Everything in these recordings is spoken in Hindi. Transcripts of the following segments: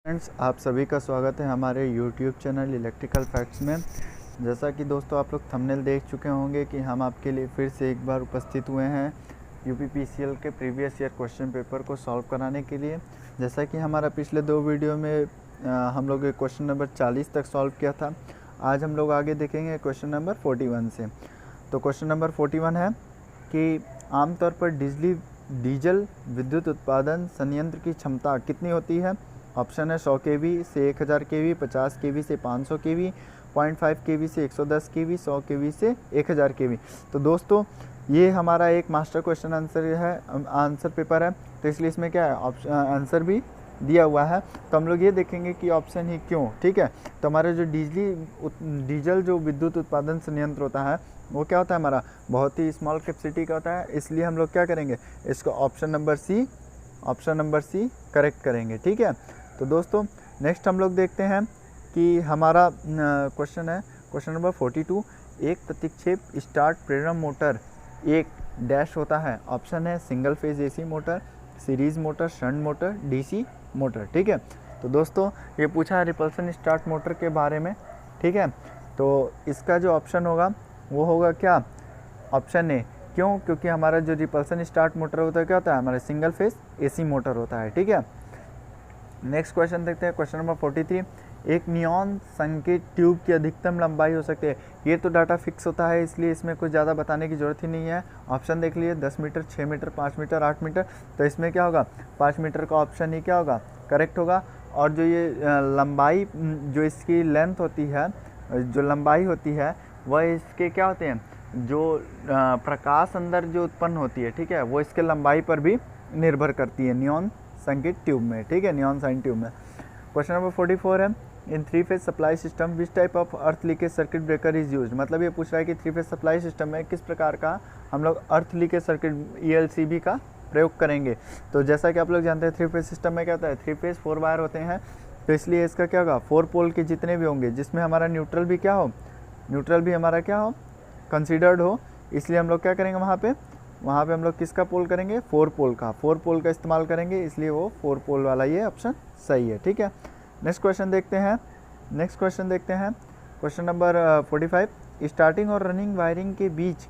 फ्रेंड्स, आप सभी का स्वागत है हमारे YouTube चैनल इलेक्ट्रिकल फैक्ट्स में। जैसा कि दोस्तों आप लोग थंबनेल देख चुके होंगे कि हम आपके लिए फिर से एक बार उपस्थित हुए हैं UPPCL के प्रीवियस ईयर क्वेश्चन पेपर को सॉल्व कराने के लिए। जैसा कि हमारा पिछले दो वीडियो में हम लोग क्वेश्चन नंबर 40 तक सॉल्व किया था। आज हम लोग आगे देखेंगे क्वेश्चन नंबर 41 से। तो क्वेश्चन नंबर 41 है कि आमतौर पर डीजल विद्युत उत्पादन संयंत्र की क्षमता कितनी होती है। ऑप्शन है 100 kV से 1000 kV, 50 kV से 500 kV, 0.5 kV से 110 kV, 100 kV से 1000 kV। तो दोस्तों ये हमारा एक मास्टर क्वेश्चन आंसर पेपर है, तो इसलिए इसमें क्या है आंसर भी दिया हुआ है। तो हम लोग ये देखेंगे कि ऑप्शन ही क्यों, ठीक है। तो हमारा जो डीजल जो विद्युत उत्पादन संयंत्र होता है वो क्या होता है, हमारा बहुत ही स्मॉल कैपेसिटी का होता है। इसलिए हम लोग क्या करेंगे, इसको ऑप्शन नंबर सी करेक्ट करेंगे, ठीक है। तो दोस्तों नेक्स्ट हम लोग देखते हैं कि हमारा क्वेश्चन है क्वेश्चन नंबर 42। एक प्रतिक्षेप स्टार्ट प्रेरण मोटर एक डैश होता है। ऑप्शन है single phase AC motor, series motor, shunt motor, DC motor, ठीक है। तो दोस्तों ये पूछा है रिपल्सन स्टार्ट मोटर के बारे में, ठीक है। तो इसका जो ऑप्शन होगा वो होगा क्या, ऑप्शन ए। क्यों? क्योंकि हमारा जो रिपल्सन स्टार्ट मोटर होता है क्या होता है, हमारा सिंगल फेज AC मोटर होता है, ठीक है। नेक्स्ट क्वेश्चन देखते हैं क्वेश्चन नंबर 43। एक नियॉन संकेत ट्यूब की अधिकतम लंबाई हो सकती है। ये तो डाटा फिक्स होता है, इसलिए इसमें कुछ ज़्यादा बताने की ज़रूरत ही नहीं है। ऑप्शन देख लिए 10 मीटर, 6 मीटर, 5 मीटर, 8 मीटर। तो इसमें क्या होगा, 5 मीटर का ऑप्शन ही क्या होगा, करेक्ट होगा। और जो ये लंबाई, जो इसकी लेंथ होती है, जो लंबाई होती है वह इसके क्या होते हैं, जो प्रकाश अंदर जो उत्पन्न होती है, ठीक है, वो इसके लंबाई पर भी निर्भर करती है नियॉन संकेत ट्यूब में, ठीक है, नियॉन साइन ट्यूब में। क्वेश्चन नंबर 44 है इन 3 phase supply system which type of earth leakage circuit breaker is used. मतलब ये पूछ रहा है कि 3 फेज सप्लाई सिस्टम में किस प्रकार का हम लोग अर्थ लीकेज सर्किट ELCB का प्रयोग करेंगे। तो जैसा कि आप लोग जानते हैं 3 फेज सिस्टम में क्या होता है, 3 फेज 4 वायर होते हैं। तो इसलिए इसका क्या होगा, 4 पोल के जितने भी होंगे, जिसमें हमारा न्यूट्रल भी क्या हो, न्यूट्रल भी हमारा क्या हो, कंसिडर्ड हो। इसलिए हम लोग क्या करेंगे, वहाँ पे हम लोग किसका पोल करेंगे, 4 पोल का इस्तेमाल करेंगे। इसलिए वो 4 पोल वाला ये ऑप्शन सही है, ठीक है। नेक्स्ट क्वेश्चन देखते हैं क्वेश्चन नंबर 45। स्टार्टिंग और रनिंग वायरिंग के बीच,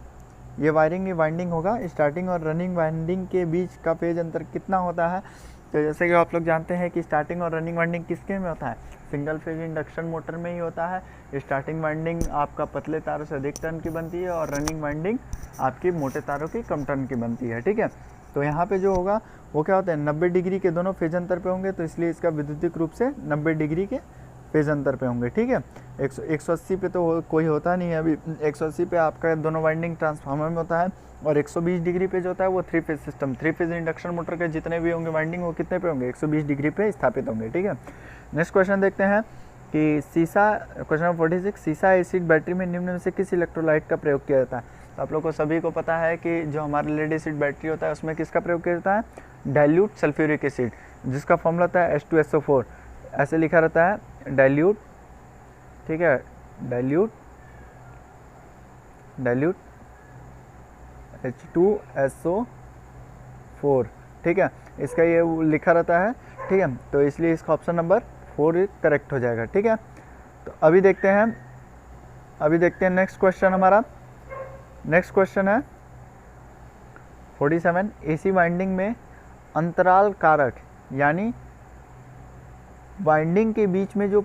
ये वाइंडिंग होगा, स्टार्टिंग और रनिंग वाइंडिंग के बीच का फेज अंतर कितना होता है। तो जैसे कि आप लोग जानते हैं कि स्टार्टिंग और रनिंग वाइंडिंग किसके में होता है, सिंगल फेज इंडक्शन मोटर में ही होता है। स्टार्टिंग वाइंडिंग आपका पतले तारों से अधिक टर्न की बनती है और रनिंग वाइंडिंग आपकी मोटे तारों की कम टर्न की बनती है, ठीक है। तो यहाँ पे जो होगा वो क्या होता है, 90 डिग्री के दोनों फेज अंतर पे होंगे। तो इसलिए इसका विद्युतिक रूप से 90 डिग्री के फेज अंतर पे होंगे, ठीक है। 180 पे तो कोई होता नहीं है। अभी 180 पे आपका दोनों वाइंडिंग ट्रांसफार्मर में होता है, और 120 डिग्री पे जो होता है वो 3 phase system, 3 phase induction motor के जितने भी होंगे वाइंडिंग वो कितने पे होंगे, 120 डिग्री पे स्थापित होंगे, ठीक है। नेक्स्ट क्वेश्चन देखते हैं कि क्वेश्चन नंबर 46। सीसा एसिड बैटरी में निम्न में से किस इलेक्ट्रोलाइट का प्रयोग किया जाता है। तो आप लोग को सभी को पता है कि जो हमारा लेड एसिड बैटरी होता है उसमें किसका प्रयोग किया जाता है, डाइल्यूट सल्फ्यूरिक एसिड, जिसका फॉर्मूला होता है H2SO4। ऐसे लिखा रहता है डाइल्यूट, ठीक है, डाइल्यूट H2SO4, ठीक है, इसका ये लिखा रहता है, ठीक है। तो इसलिए इसका ऑप्शन नंबर 4 करेक्ट हो जाएगा, ठीक है। तो अभी देखते हैं नेक्स्ट क्वेश्चन हमारा। नेक्स्ट क्वेश्चन है 47। AC वाइंडिंग में अंतराल कारक, यानी वाइंडिंग के बीच में जो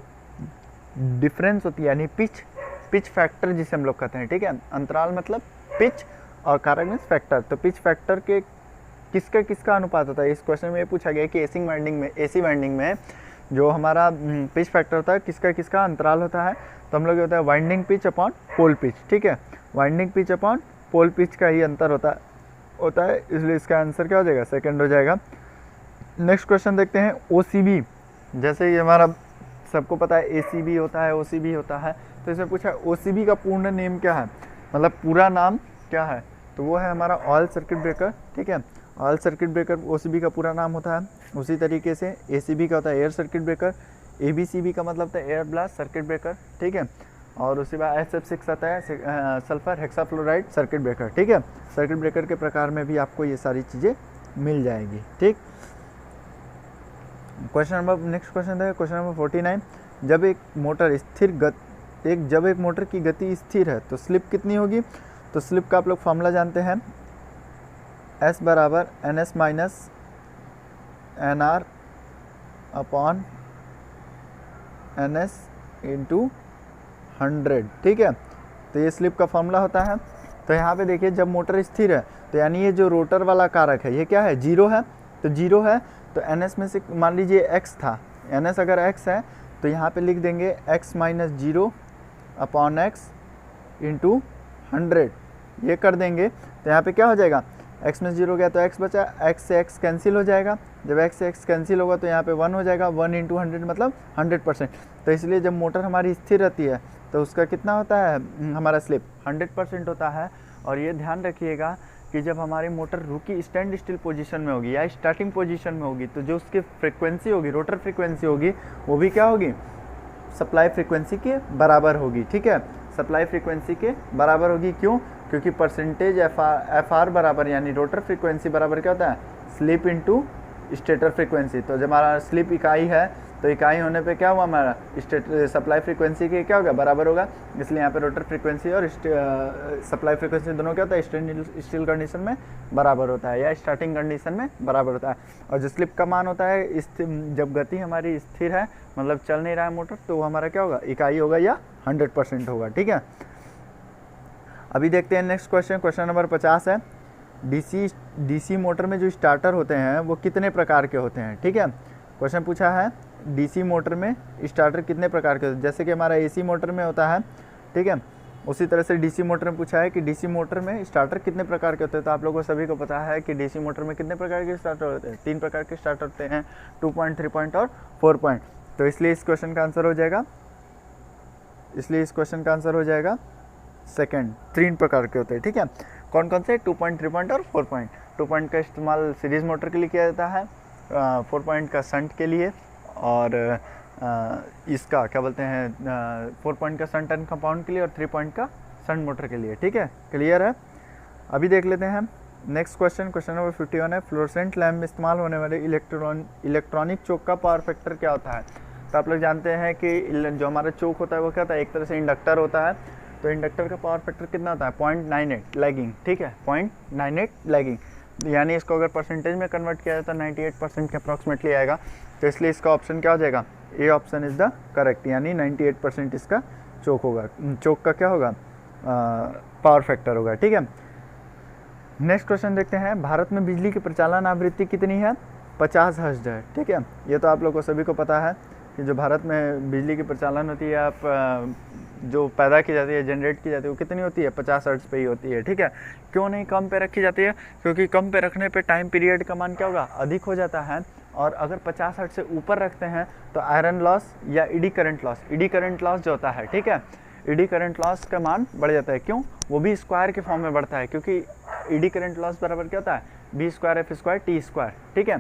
डिफरेंस होती है, यानी पिच फैक्टर जिसे हम लोग कहते हैं, ठीक है। अंतराल मतलब पिच और कारक मीन्स फैक्टर। तो पिच फैक्टर के किसका अनुपात होता है। इस क्वेश्चन में ये पूछा गया कि AC वाइंडिंग में जो हमारा पिच फैक्टर होता है किसका अंतराल होता है। तो हम लोग ये होता है winding pitch upon pole pitch, ठीक है, winding pitch upon pole pitch का ही अंतर होता है। इसलिए इसका आंसर क्या हो जाएगा, सेकंड हो जाएगा। नेक्स्ट क्वेश्चन देखते हैं OCB। जैसे ये हमारा सबको पता है ACB होता है, OCB होता है। तो इसमें पूछा OCB का पूर्ण नेम क्या है, मतलब पूरा नाम क्या है। तो वो है हमारा ऑयल सर्किट ब्रेकर, ठीक है। ऑयल सर्किट ब्रेकर OCB का पूरा नाम होता है। उसी तरीके से ACB का होता है एयर सर्किट ब्रेकर, ABCB का मतलब होता है एयर ब्लास्ट सर्किट ब्रेकर, ठीक है। और उसके बाद SF6 आता है सल्फर हेक्साफ्लोराइड सर्किट ब्रेकर, ठीक है। सर्किट ब्रेकर के प्रकार में भी आपको ये सारी चीज़ें मिल जाएगी, ठीक। नेक्स्ट क्वेश्चन है क्वेश्चन नंबर 49। जब एक मोटर जब एक मोटर की गति स्थिर है तो स्लिप कितनी होगी? तो स्लिप का आप लोग फॉर्मूला जानते हैं, S बराबर NS minus NR upon NS into 100, ठीक है। तो ये स्लिप का फॉर्मूला होता है। तो यहाँ पे देखिए जब मोटर स्थिर है तो यानी ये जो रोटर वाला कारक है ये क्या है? 0 है। तो 0 है तो NS में से मान लीजिए x था, NS अगर x है तो यहाँ पे लिख देंगे x minus 0 upon x into 100, ये कर देंगे। तो यहाँ पे क्या हो जाएगा? x में 0 गया तो x बचा, x से x कैंसिल हो जाएगा। जब x से x कैंसिल होगा तो यहाँ पे 1 हो जाएगा, 1 इंटू 100 मतलब 100%। तो इसलिए जब मोटर हमारी स्थिर रहती है तो उसका कितना होता है हमारा स्लिप? 100% होता है। और ये ध्यान रखिएगा कि जब हमारी मोटर रुकी स्टैंड स्टिल पोजीशन में होगी या स्टार्टिंग पोजीशन में होगी तो जो उसकी फ्रिक्वेंसी होगी, रोटर फ्रिक्वेंसी होगी, वो भी क्या होगी? सप्लाई फ्रिक्वेंसी के बराबर होगी, ठीक है। सप्लाई फ्रिक्वेंसी के बराबर होगी। क्यों? क्योंकि परसेंटेज एफ आर बराबर यानी रोटर फ्रिक्वेंसी बराबर क्या होता है? Slip into stator frequency. तो जब हमारा स्लिप इकाई है तो इकाई होने पे क्या हुआ? हमारा सप्लाई फ्रिक्वेंसी के क्या होगा? बराबर होगा। इसलिए यहाँ पे रोटर फ्रिक्वेंसी और सप्लाई फ्रिक्वेंसी दोनों क्या होता है? स्टिल कंडीशन में बराबर होता है या स्टार्टिंग कंडीशन में बराबर होता है। और जो स्लिप का मान होता है जब गति हमारी स्थिर है, मतलब चल नहीं रहा है मोटर, तो वो हमारा क्या होगा? इकाई होगा या 100% होगा, ठीक है। अभी देखते हैं नेक्स्ट क्वेश्चन। क्वेश्चन नंबर 50 है, डीसी मोटर में जो स्टार्टर होते हैं वो कितने प्रकार के होते हैं, ठीक है। क्वेश्चन पूछा है डीसी मोटर में स्टार्टर कितने प्रकार के होते हैं, जैसे कि हमारा एसी मोटर में होता है, ठीक है। उसी तरह से डीसी मोटर में पूछा है कि डीसी मोटर में स्टार्टर कितने प्रकार के होते हैं। तो आप लोगों को सभी को पता है कि डीसी मोटर में कितने प्रकार के स्टार्टर होते हैं? 3 प्रकार के स्टार्टर होते हैं, 2 पॉइंट, 3 पॉइंट और 4 पॉइंट। तो इसलिए इस क्वेश्चन का आंसर हो जाएगा सेकेंड। 3 प्रकार के होते हैं, ठीक है। कौन कौन से? 2 पॉइंट, 3 पॉइंट और 4 पॉइंट। 2 पॉइंट का इस्तेमाल सीरीज मोटर के लिए किया जाता है, 4 पॉइंट का शंट के लिए, और इसका क्या बोलते हैं 4 पॉइंट का शंट एंड कंपाउंड के लिए, और 3 पॉइंट का शंट मोटर के लिए, ठीक है। क्लियर है? अभी देख लेते हैं नेक्स्ट क्वेश्चन। क्वेश्चन नंबर 51 है, फ्लोरेसेंट लैम्प में इस्तेमाल होने वाले इलेक्ट्रॉनिक चोक का पावर फैक्टर क्या होता है। तो आप लोग जानते हैं कि जो हमारा चोक होता है वो क्या होता है? एक तरह से इंडक्टर होता है। तो इंडक्टर का पावर फैक्टर कितना होता है? 0.98 लैगिंग, ठीक है, 0.98 लैगिंग। यानी इसको अगर परसेंटेज में कन्वर्ट किया जाए तो 98% के अप्रॉक्सीमेटली आएगा। तो इसलिए इसका ऑप्शन क्या हो जाएगा? A option is the correct, यानी 98% इसका चोक होगा। चोक का क्या होगा? पावर फैक्टर होगा, ठीक है। नेक्स्ट क्वेश्चन देखते हैं, भारत में बिजली की प्रचालन आवृत्ति कितनी है? 50 हर्ट्ज है, ठीक है। ये तो आप लोग को सभी को पता है कि जो भारत में बिजली की प्रचालन होती है, आप जो पैदा की जाती है, जनरेट की जाती है, वो कितनी होती है? 50 हर्ट्ज पे ही होती है, ठीक है। क्यों नहीं कम पे रखी जाती है? क्योंकि कम पे रखने पे टाइम पीरियड का मान क्या होगा? अधिक हो जाता है। और अगर 50 हर्ट्ज से ऊपर रखते हैं तो आयरन लॉस या ईडी करंट लॉस जो होता है, ठीक है, ईडी करंट लॉस का मान बढ़ जाता है। क्यों? वो भी स्क्वायर के फॉर्म में बढ़ता है, क्योंकि ईडी करंट लॉस बराबर क्या होता है? b² f² t², ठीक है।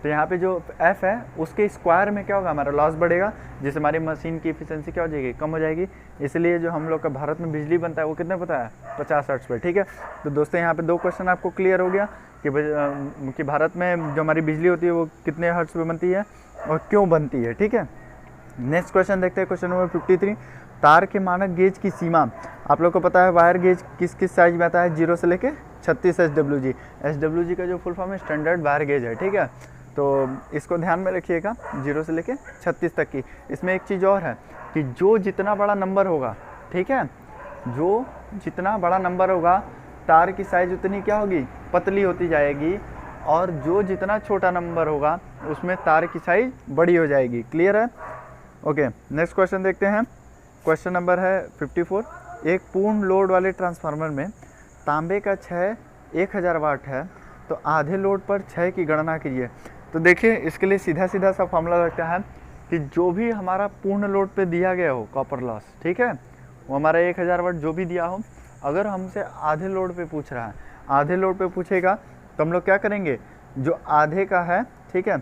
तो यहाँ पे जो f है उसके स्क्वायर में क्या होगा? हमारा लॉस बढ़ेगा, जिससे हमारी मशीन की एफिशिएंसी क्या हो जाएगी? कम हो जाएगी। इसलिए जो हम लोग का भारत में बिजली बनता है वो कितने पता है? 50 हर्ट्ज पे, ठीक है। तो दोस्तों यहाँ पे 2 क्वेश्चन आपको क्लियर हो गया कि भारत में जो हमारी बिजली होती है वो कितने हर्ट्ज पे बनती है और क्यों बनती है, ठीक है। नेक्स्ट क्वेश्चन देखते हैं, क्वेश्चन नंबर 53, तार के मानक गेज की सीमा। आप लोग को पता है वायर गेज किस किस साइज में आता है? 0 से लेके 36 SWG। SWG का जो फुल फॉर्म है स्टैंडर्ड वायर गेज है, ठीक है। तो इसको ध्यान में रखिएगा, 0 से लेके 36 तक की। इसमें एक चीज़ और है कि जो जितना बड़ा नंबर होगा, ठीक है, जो जितना बड़ा नंबर होगा तार की साइज उतनी क्या होगी? पतली होती जाएगी। और जो जितना छोटा नंबर होगा उसमें तार की साइज बड़ी हो जाएगी। क्लियर है? ओके, नेक्स्ट क्वेश्चन देखते हैं। क्वेश्चन नंबर है 54, एक पूर्ण लोड वाले ट्रांसफार्मर में तांबे का क्षय 1000 वाट है, तो आधे लोड पर क्षय की गणना कीजिए। तो देखिए इसके लिए सीधा सा फॉर्मूला लगता है कि जो भी हमारा पूर्ण लोड पे दिया गया हो कॉपर लॉस, ठीक है, वो हमारा 1000 वाट जो भी दिया हो, अगर हमसे आधे लोड पे पूछ रहा है, आधे लोड पे पूछेगा तो हम लोग क्या करेंगे? जो आधे का है, ठीक है,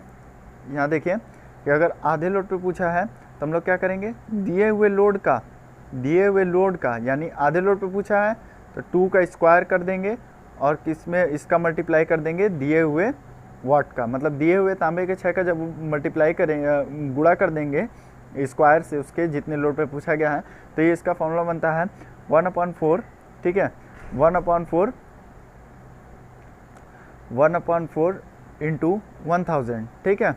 यहाँ देखिए कि अगर आधे लोड पे पूछा है तो हम लोग क्या करेंगे? दिए हुए लोड का यानी आधे लोड पे पूछा है तो 2 का स्क्वायर कर देंगे और किसमें इसका मल्टीप्लाई कर देंगे दिए हुए वाट का, मतलब दिए हुए तांबे के 6 का जब मल्टीप्लाई करेंगे, गुणा कर देंगे स्क्वायर से उसके जितने लोड पे पूछा गया है, तो ये इसका फॉर्मूला बनता है 1/4, ठीक है, 1/4 इंटू 1000, ठीक है।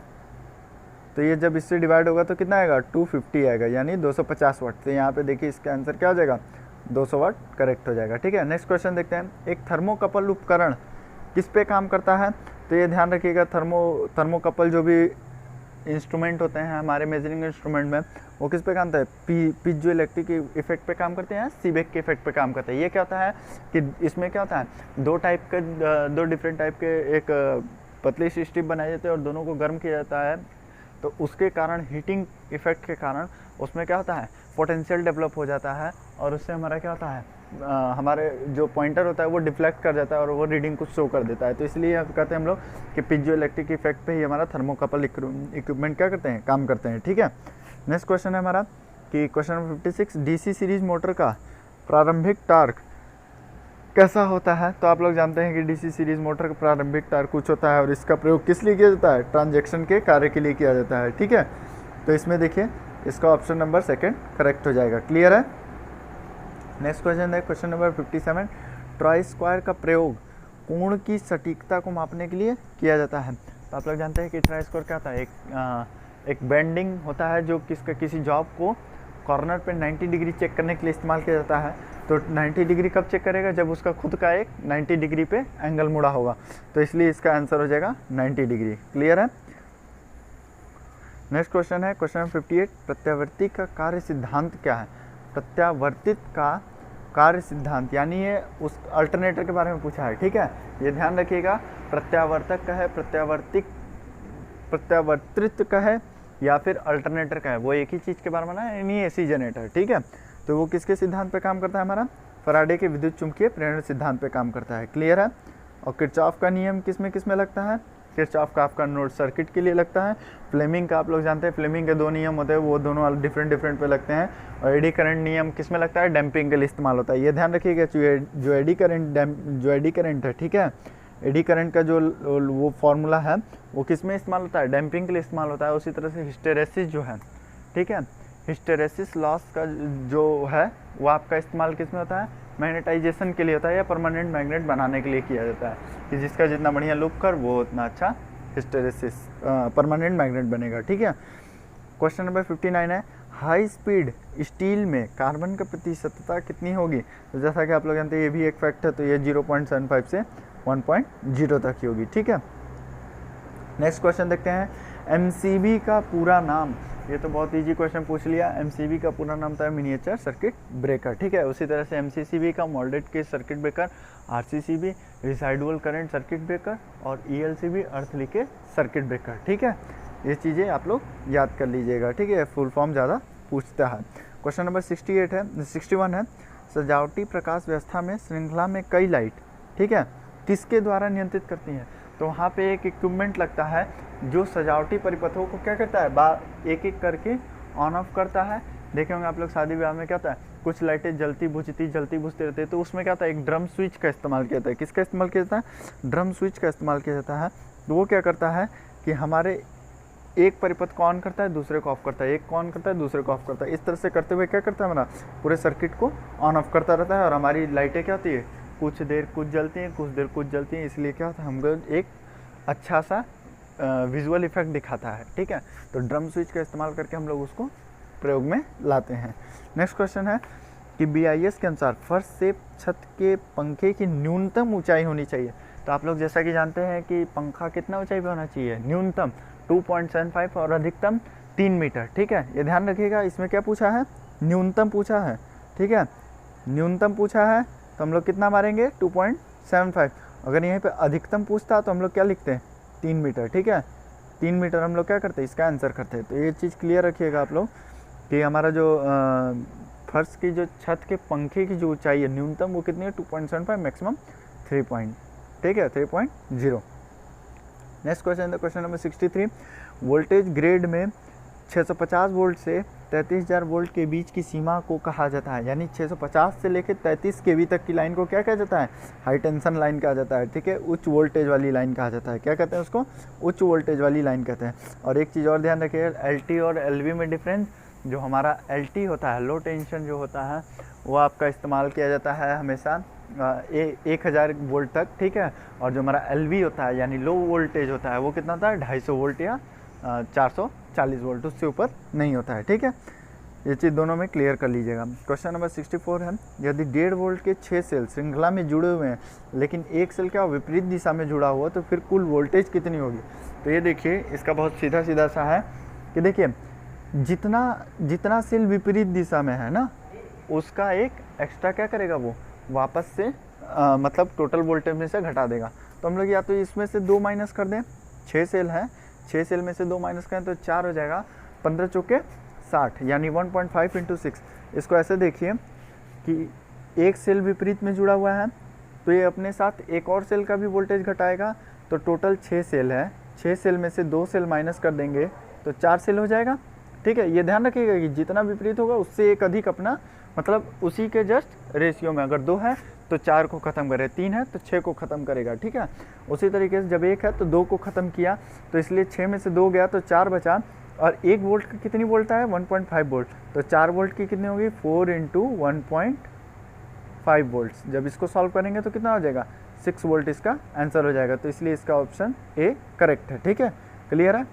तो ये जब इससे डिवाइड होगा तो कितना आएगा, 250 आएगा, यानी 250 वाट। तो यहाँ पे देखिए इसका आंसर क्या हो जाएगा, 200 वाट करेक्ट हो जाएगा, ठीक है। नेक्स्ट क्वेश्चन देखते हैं, एक थर्मोकपल उपकरण किस पे काम करता है? तो ये ध्यान रखिएगा, थर्मोकपल जो भी इंस्ट्रूमेंट होते हैं हमारे मेजरिंग इंस्ट्रूमेंट में, वो किस पे काम करता है, पीजो इलेक्ट्रिक इफेक्ट पे काम करते हैं, सीबेक के इफेक्ट पे काम करते हैं। ये क्या होता है कि इसमें क्या होता है, दो डिफरेंट टाइप के एक पतली सी स्ट्रिप बनाई जाती है और दोनों को गर्म किया जाता है, तो उसके कारण हीटिंग इफेक्ट के कारण उसमें क्या होता है, पोटेंशियल डेवलप हो जाता है और उससे हमारा क्या होता है, हमारे जो पॉइंटर होता है वो डिफ्लेक्ट कर जाता है और वो रीडिंग कुछ शो कर देता है। तो इसलिए अब कहते हैं हम लोग कि पीजो इलेक्ट्रिक इफेक्ट पे ही हमारा थर्मोकपल इक्विपमेंट क्या करते हैं, काम करते हैं, ठीक है। नेक्स्ट क्वेश्चन है हमारा कि question number 56, DC series motor का प्रारंभिक टार्क कैसा होता है? तो आप लोग जानते हैं कि डीसी सीरीज मोटर का प्रारंभिक टार्क कुछ होता है और इसका प्रयोग किस लिए किया जाता है, ट्रांजैक्शन के कार्य के लिए किया जाता है, ठीक है। तो इसमें देखिए इसका ऑप्शन नंबर 2 करेक्ट हो जाएगा, क्लियर है। नेक्स्ट क्वेश्चन है क्वेश्चन नंबर 57, ट्राई स्क्वायर का प्रयोग कोण की सटीकता को मापने के लिए किया जाता है। तो आप लोग जानते हैं कि ट्राई स्क्वायर क्या होता है, एक बेंडिंग होता है जो किसी जॉब को कॉर्नर पे 90 डिग्री चेक करने के लिए इस्तेमाल किया जाता है। तो 90 डिग्री कब चेक करेगा, जब उसका खुद का एक 90 डिग्री पे एंगल मुड़ा होगा, तो इसलिए इसका आंसर हो जाएगा 90 डिग्री, क्लियर है। नेक्स्ट क्वेश्चन है क्वेश्चन नंबर 58, प्रत्यावर्ती का कार्य सिद्धांत क्या है? प्रत्यावर्तित का कार्य सिद्धांत, यानी ये उस अल्टरनेटर के बारे में पूछा है, ठीक है। ये ध्यान रखिएगा, प्रत्यावर्तक का है, प्रत्यावर्तित का है या फिर अल्टरनेटर का है, वो एक ही चीज़ के बारे में ना, यानी एसी जनरेटर, ठीक है। तो वो किसके सिद्धांत पे काम करता है, हमारा फराडे के विद्युत चुंबकीय प्रेरण सिद्धांत पे काम करता है, क्लियर है। और किरचॉफ का नियम किसमें लगता है, किरचॉफ का आपका नोड सर्किट के लिए लगता है। फ्लेमिंग का आप लोग जानते हैं, फ्लेमिंग के 2 नियम होते हैं, वो दोनों डिफरेंट पे लगते हैं। और एडी करंट नियम किसमें लगता है, डैम्पिंग के लिए इस्तेमाल होता है। ये ध्यान रखिएगा, जो एडी करंट है, ठीक है, एडी करंट का जो वो फार्मूला है वो किस में इस्तेमाल होता है, डैम्पिंग के लिए इस्तेमाल होता है। उसी तरह से हिस्टेरेसिस जो है, ठीक है, हिस्टेरेसिस लॉस का जो है वो आपका इस्तेमाल किस में होता है, मैग्नेटाइजेशन के लिए होता है या परमानेंट मैग्नेट बनाने के लिए किया जाता है, कि जिसका जितना बढ़िया लुक कर वो उतना अच्छा हिस्टेरेसिस परमानेंट मैग्नेट बनेगा, ठीक है। क्वेश्चन नंबर 59 है, हाई स्पीड स्टील में कार्बन का प्रतिशतता कितनी होगी? तो जैसा कि आप लोग जानते हैं ये भी एक फैक्ट है, तो ये 0.75 से 1.0 तक की होगी, ठीक है। नेक्स्ट क्वेश्चन देखते हैं, एमसीबी का पूरा नाम। ये तो बहुत इजी क्वेश्चन पूछ लिया। एमसीबी का पूरा नाम था मिनिएचर सर्किट ब्रेकर, ठीक है। उसी तरह से एमसीसीबी का moulded case circuit breaker, RCCB residual current circuit breaker और ELCB earth leakage circuit breaker, ठीक है। ये चीज़ें आप लोग याद कर लीजिएगा, ठीक है, फुल फॉर्म ज़्यादा पूछता है। क्वेश्चन नंबर 61 है, सजावटी प्रकाश व्यवस्था में श्रृंखला में कई लाइट, ठीक है, किसके द्वारा नियंत्रित करती हैं? तो वहाँ पे एक इक्विपमेंट लगता है जो सजावटी परिपथों को क्या करता है, एक करके ऑन ऑफ करता है। देखे होंगे आप लोग शादी विवाह में क्या होता है, कुछ लाइटें जलती बुझती रहती है, तो उसमें क्या होता है, एक ड्रम स्विच का इस्तेमाल किया जाता है। किसका इस्तेमाल किया जाता है, ड्रम स्विच का इस्तेमाल किया जाता है। तो वो क्या करता है कि हमारे एक परिपथ को ऑन करता है, दूसरे को ऑफ करता है, एक को ऑन करता है, दूसरे को ऑफ करता है। इस तरह से करते हुए क्या करता है, हमारा पूरे सर्किट को ऑन ऑफ करता रहता है और हमारी लाइटें क्या होती है, कुछ देर कुछ जलती हैं, कुछ देर कुछ जलती हैं। इसलिए क्या होता है, हमको एक अच्छा सा विजुअल इफेक्ट दिखाता है, ठीक है। तो ड्रम स्विच का इस्तेमाल करके हम लोग उसको प्रयोग में लाते हैं। नेक्स्ट क्वेश्चन है कि BIS के अनुसार फर्श से छत के पंखे की न्यूनतम ऊंचाई होनी चाहिए। तो आप लोग जैसा कि जानते हैं कि पंखा कितना ऊंचाई पे होना चाहिए, न्यूनतम 2.75 और अधिकतम 3 मीटर, ठीक है। ये ध्यान रखिएगा, इसमें क्या पूछा है, न्यूनतम पूछा है, ठीक है, न्यूनतम पूछा है तो हम लोग कितना मारेंगे, 2.75। अगर यहीं पे अधिकतम पूछता तो हम लोग क्या लिखते हैं, 3 मीटर, ठीक है। 3 मीटर हम लोग क्या करते हैं, इसका आंसर करते हैं। तो ये चीज़ क्लियर रखिएगा आप लोग कि हमारा जो फर्श की जो छत के पंखे की जो ऊंचाई है न्यूनतम वो कितनी है, 2.75, मैक्सिमम 3 पॉइंट, ठीक है, 3.0। नेक्स्ट क्वेश्चन है क्वेश्चन नंबर 63, वोल्टेज ग्रेड में 650 वोल्ट से 33,000 वोल्ट के बीच की सीमा को कहा जाता है, यानी 650 से लेकर 33 केवी तक की लाइन को क्या कहा जाता है? हाई टेंशन लाइन कहा जाता है, ठीक है, उच्च वोल्टेज वाली लाइन कहा जाता है। क्या कहते हैं उसको? उच्च वोल्टेज वाली लाइन कहते हैं। और एक चीज़ और ध्यान रखिएगा, LT और LV में डिफरेंस, जो हमारा LT होता है, लो टेंशन जो होता है, वो आपका इस्तेमाल किया जाता है हमेशा 1000 वोल्ट तक, ठीक है। और जो हमारा LV होता है यानी लो वोल्टेज होता है, वो कितना होता है? 250 वोल्ट या 440 वोल्ट, उससे ऊपर नहीं होता है, ठीक है। ये चीज़ दोनों में क्लियर कर लीजिएगा। क्वेश्चन नंबर 64 है, यदि 1.5 वोल्ट के 6 सेल श्रृंखला में जुड़े हुए हैं लेकिन एक सेल क्या विपरीत दिशा में जुड़ा हुआ, तो फिर कुल वोल्टेज कितनी होगी? तो ये देखिए, इसका बहुत सीधा सीधा सा है कि देखिए, जितना सेल विपरीत दिशा में है ना, उसका एक एक्स्ट्रा क्या करेगा, वो वापस से मतलब टोटल वोल्टेज में से घटा देगा। तो हम लोग या तो इसमें से 2 माइनस कर दें, 6 सेल है, 6 सेल में से 2 माइनस करें तो 4 हो जाएगा, 15 चौके 60, यानी 1.5 × 6। इसको ऐसे देखिए कि एक सेल विपरीत में जुड़ा हुआ है, तो ये अपने साथ एक और सेल का भी वोल्टेज घटाएगा। तो टोटल 6 सेल है, 6 सेल में से 2 सेल माइनस कर देंगे तो 4 सेल हो जाएगा, ठीक है। ये ध्यान रखिएगा कि जितना विपरीत होगा उससे एक अधिक अपना, मतलब उसी के जस्ट रेशियो में, अगर 2 है तो 4 को ख़त्म करे, 3 है तो 6 को ख़त्म करेगा, ठीक है। उसी तरीके से जब 1 है तो 2 को ख़त्म किया, तो इसलिए 6 में से 2 गया तो 4 बचा। और 1 वोल्ट की कितनी वोल्ट है? 1.5 वोल्ट, तो 4 वोल्ट की कितनी होगी? 4 × 1.5 वोल्ट। जब इसको सॉल्व करेंगे तो कितना हो जाएगा? 6 वोल्ट इसका आंसर हो जाएगा। तो इसलिए इसका ऑप्शन ए करेक्ट है, ठीक है, क्लियर है।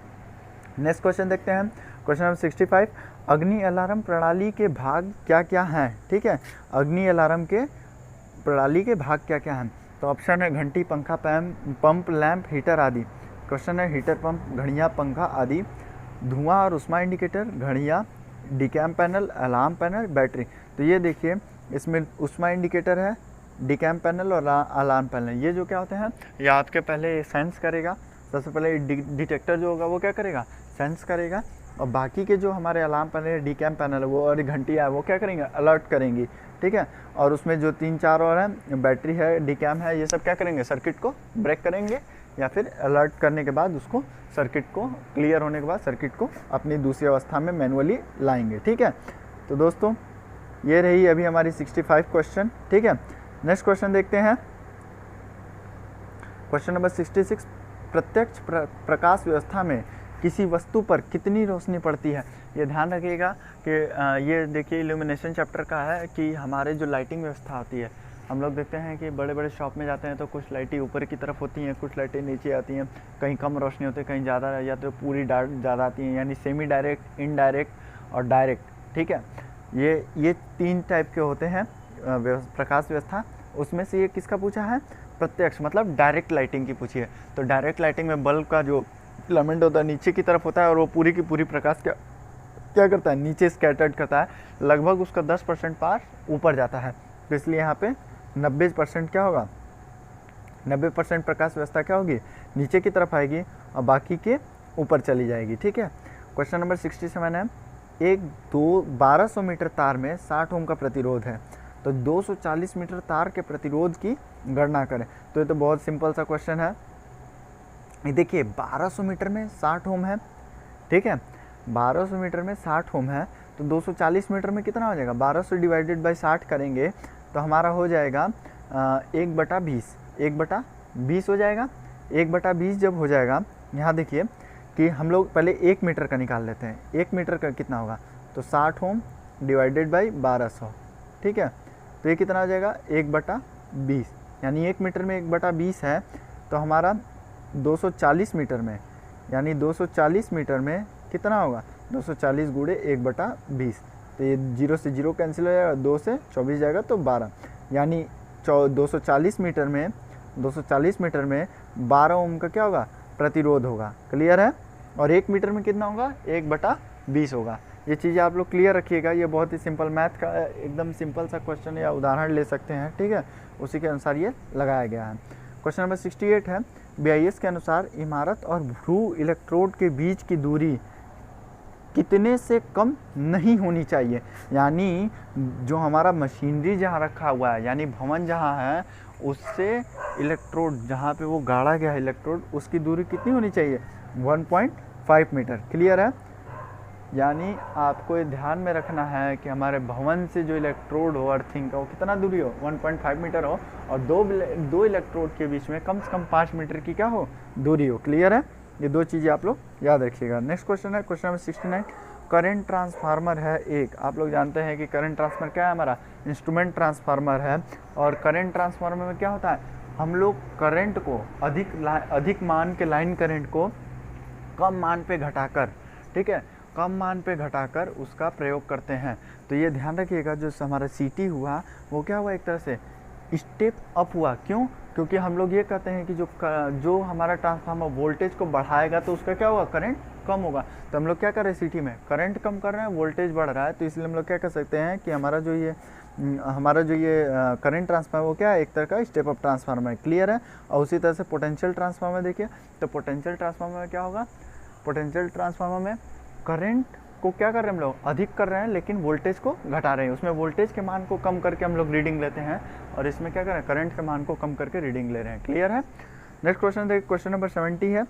नेक्स्ट क्वेश्चन देखते हैं, क्वेश्चन नंबर 65, अग्नि अलार्म प्रणाली के भाग क्या क्या हैं, ठीक है। अग्नि अलार्म के प्रणाली के भाग क्या क्या हैं? तो ऑप्शन है घंटी, पंखा, पंप, लैंप, हीटर आदि। क्वेश्चन है हीटर, पंप, घड़ियाँ, पंखा आदि। धुआं और उष्मा इंडिकेटर, घड़ियाँ, डिकैम पैनल, अलार्म पैनल, बैटरी। तो ये देखिए, इसमें उष्मा इंडिकेटर है, डिकैम पैनल और अलार्म पैनल, ये जो क्या होते हैं, ये आपके पहले सेंस करेगा। सबसे पहले डिटेक्टर जो होगा वो क्या करेगा? सेंस करेगा। और बाकी के जो हमारे अलार्म पैनल, डिकैम पैनल वो और घंटियाँ है, वो क्या करेंगे? अलर्ट करेंगी, ठीक है। और उसमें जो 3-4 और हैं, बैटरी है, डिकैम है, ये सब क्या करेंगे? सर्किट को ब्रेक करेंगे, या फिर अलर्ट करने के बाद उसको, सर्किट को क्लियर होने के बाद सर्किट को अपनी दूसरी अवस्था में मैनुअली लाएंगे, ठीक है। तो दोस्तों, ये रही अभी हमारी 65 क्वेश्चन, ठीक है। नेक्स्ट क्वेश्चन देखते हैं, क्वेश्चन नंबर 66, प्रत्यक्ष प्रकाश व्यवस्था में किसी वस्तु पर कितनी रोशनी पड़ती है? ये ध्यान रखिएगा कि ये देखिए इल्यूमिनेशन चैप्टर का है कि हमारे जो लाइटिंग व्यवस्था होती है, हम लोग देखते हैं कि बड़े बड़े शॉप में जाते हैं तो कुछ लाइटें ऊपर की तरफ होती हैं, कुछ लाइटें नीचे आती हैं, कहीं कम रोशनी होती है, कहीं ज़्यादा, या तो पूरी ज़्यादा आती हैं, यानी सेमी डायरेक्ट, इनडायरेक्ट और डायरेक्ट, ठीक है। ये 3 टाइप के होते हैं प्रकाश व्यवस्था। उसमें से ये किसका पूछा है? प्रत्यक्ष, मतलब डायरेक्ट लाइटिंग की पूछी है। तो डायरेक्ट लाइटिंग में बल्ब का जो फिलामेंट होता है नीचे की तरफ होता है, और वो पूरी की पूरी प्रकाश क्या करता है? नीचे स्कैटर्ड करता है, लगभग उसका 10% पार ऊपर जाता है। तो इसलिए यहाँ पे 90% क्या होगा? 90% प्रकाश व्यवस्था क्या होगी? नीचे की तरफ आएगी और बाकी के ऊपर चली जाएगी, ठीक है। क्वेश्चन नंबर 67 है, 1200 मीटर तार में 60 ओम का प्रतिरोध है, तो 240 मीटर तार के प्रतिरोध की गणना करें। तो ये तो बहुत सिंपल सा क्वेश्चन है। देखिए 1200 मीटर में 60 ओम है, ठीक है, 1200 मीटर में 60 ओम है, तो 240 मीटर में कितना हो जाएगा? 1200 डिवाइडेड बाई 60 करेंगे तो हमारा हो जाएगा 1/20, 1/20 हो जाएगा। 1/20 जब हो जाएगा, यहाँ देखिए कि हम लोग पहले 1 मीटर का निकाल लेते हैं। 1 मीटर का कितना होगा? तो 60 ओम डिवाइडेड बाई 1200, ठीक है। तो ये कितना हो जाएगा? 1/20, यानी 1 मीटर में 1/20 है, तो हमारा 240 मीटर में, यानी 240 मीटर में कितना होगा? 240 गुणे 1/20, तो ये 0 से 0 कैंसिल हो जाएगा, 2 से 24 जाएगा तो 12, यानी 240 मीटर में 12 ओम का क्या होगा? प्रतिरोध होगा, क्लियर है। और 1 मीटर में कितना होगा? 1/20 होगा। ये चीज़ें आप लोग क्लियर रखिएगा। ये बहुत ही सिंपल मैथ का एकदम सिंपल सा क्वेश्चन या उदाहरण ले सकते हैं, ठीक है, उसी के अनुसार ये लगाया गया है। क्वेश्चन नंबर 68 है, BIS के अनुसार इमारत और ध्रुव इलेक्ट्रोड के बीच की दूरी कितने से कम नहीं होनी चाहिए? यानी जो हमारा मशीनरी जहाँ रखा हुआ है, यानी भवन जहाँ है, उससे इलेक्ट्रोड जहाँ पे वो गाड़ा गया है इलेक्ट्रोड, उसकी दूरी कितनी होनी चाहिए? 1.5 मीटर, क्लियर है। यानी आपको ये ध्यान में रखना है कि हमारे भवन से जो इलेक्ट्रोड हो अर्थिंग का वो कितना दूरी हो, 1.5 मीटर हो, और दो इलेक्ट्रोड के बीच में कम से कम 5 मीटर की क्या हो, दूरी हो। क्लियर है? ये दो चीज़ें आप लोग याद रखिएगा। नेक्स्ट क्वेश्चन है क्वेश्चन नंबर 69। करंट ट्रांसफार्मर है एक, आप लोग जानते हैं कि करंट ट्रांसफार्मर क्या है, हमारा इंस्ट्रूमेंट ट्रांसफार्मर है। और करंट ट्रांसफार्मर में क्या होता है, हम लोग करंट को अधिक मान के लाइन करंट को कम मान पे घटाकर, ठीक है, कम मान पे घटाकर उसका प्रयोग करते हैं। तो ये ध्यान रखिएगा, जो हमारा सीटी हुआ वो क्या हुआ, एक तरह से स्टेप अप हुआ। क्यों? क्योंकि हम लोग ये कहते हैं कि जो हमारा ट्रांसफार्मर वोल्टेज को बढ़ाएगा तो उसका क्या होगा, करंट कम होगा। तो हम लोग क्या कर रहे हैं, सिटी में करंट कम कर रहे हैं, वोल्टेज बढ़ रहा है, तो इसलिए हम लोग क्या कर सकते हैं कि हमारा जो ये करंट ट्रांसफार्मर वो क्या है, एक तरह का स्टेप अप ट्रांसफार्मर है। क्लियर है? और उसी तरह से पोटेंशियल ट्रांसफार्मर देखिए, तो पोटेंशियल ट्रांसफार्मर में क्या होगा, पोटेंशियल ट्रांसफार्मर में करंट को क्या कर रहे हैं हम लोग, अधिक कर रहे हैं, लेकिन वोल्टेज को घटा रहे हैं। उसमें वोल्टेज के मान को कम करके हम लोग रीडिंग लेते हैं, और इसमें क्या कर रहे हैं, करंट के मान को कम करके रीडिंग ले रहे हैं। क्लियर है? नेक्स्ट क्वेश्चन देखिए, क्वेश्चन नंबर 70 है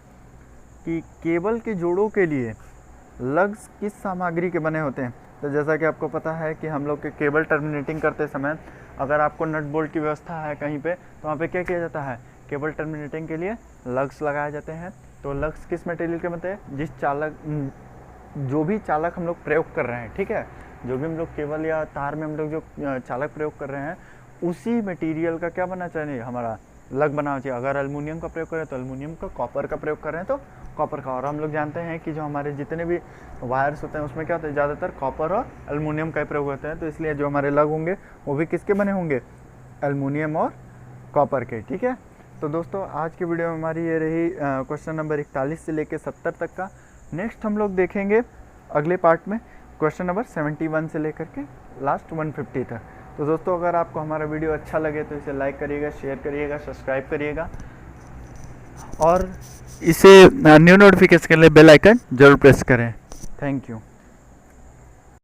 कि केबल के जोड़ों के लिए लग्स किस सामग्री के बने होते हैं। तो जैसा कि आपको पता है कि हम लोग के केबल टर्मिनेटिंग करते समय अगर आपको नट बोल्ट की व्यवस्था है कहीं पे, तो वहाँ पे क्या किया जाता है, केबल टर्मिनेटिंग के लिए लग्स लगाए जाते हैं। तो लग्स किस मटेरियल के बनते हैं, जो भी चालक हम लोग प्रयोग कर रहे हैं, ठीक है, जो भी हम लोग केबल या तार में हम लोग जो चालक प्रयोग कर रहे हैं, उसी मटेरियल का क्या बनना चाहिए, हमारा लग बनाना चाहिए। अगर एल्युमिनियम का प्रयोग करें तो एल्युमिनियम का, कॉपर का प्रयोग कर रहे हैं तो कॉपर का। और हम लोग जानते हैं कि जो हमारे जितने भी वायर्स होते हैं उसमें क्या होता है, ज़्यादातर कॉपर और एल्युमिनियम का ही प्रयोग होता है। तो इसलिए जो हमारे लग होंगे वो भी किसके बने होंगे, एल्युमिनियम और कॉपर के। ठीक है, तो दोस्तों आज की वीडियो में हमारी ये रही क्वेश्चन नंबर 41 से लेकर 70 तक का। नेक्स्ट हम लोग देखेंगे अगले पार्ट में क्वेश्चन नंबर 71 से लेकर के लास्ट 150 तक। तो दोस्तों अगर आपको हमारा वीडियो अच्छा लगे तो इसे लाइक करिएगा, शेयर करिएगा, सब्सक्राइब करिएगा, और इसे न्यू नोटिफिकेशन के लिए बेल आइकन जरूर प्रेस करें। Thank you.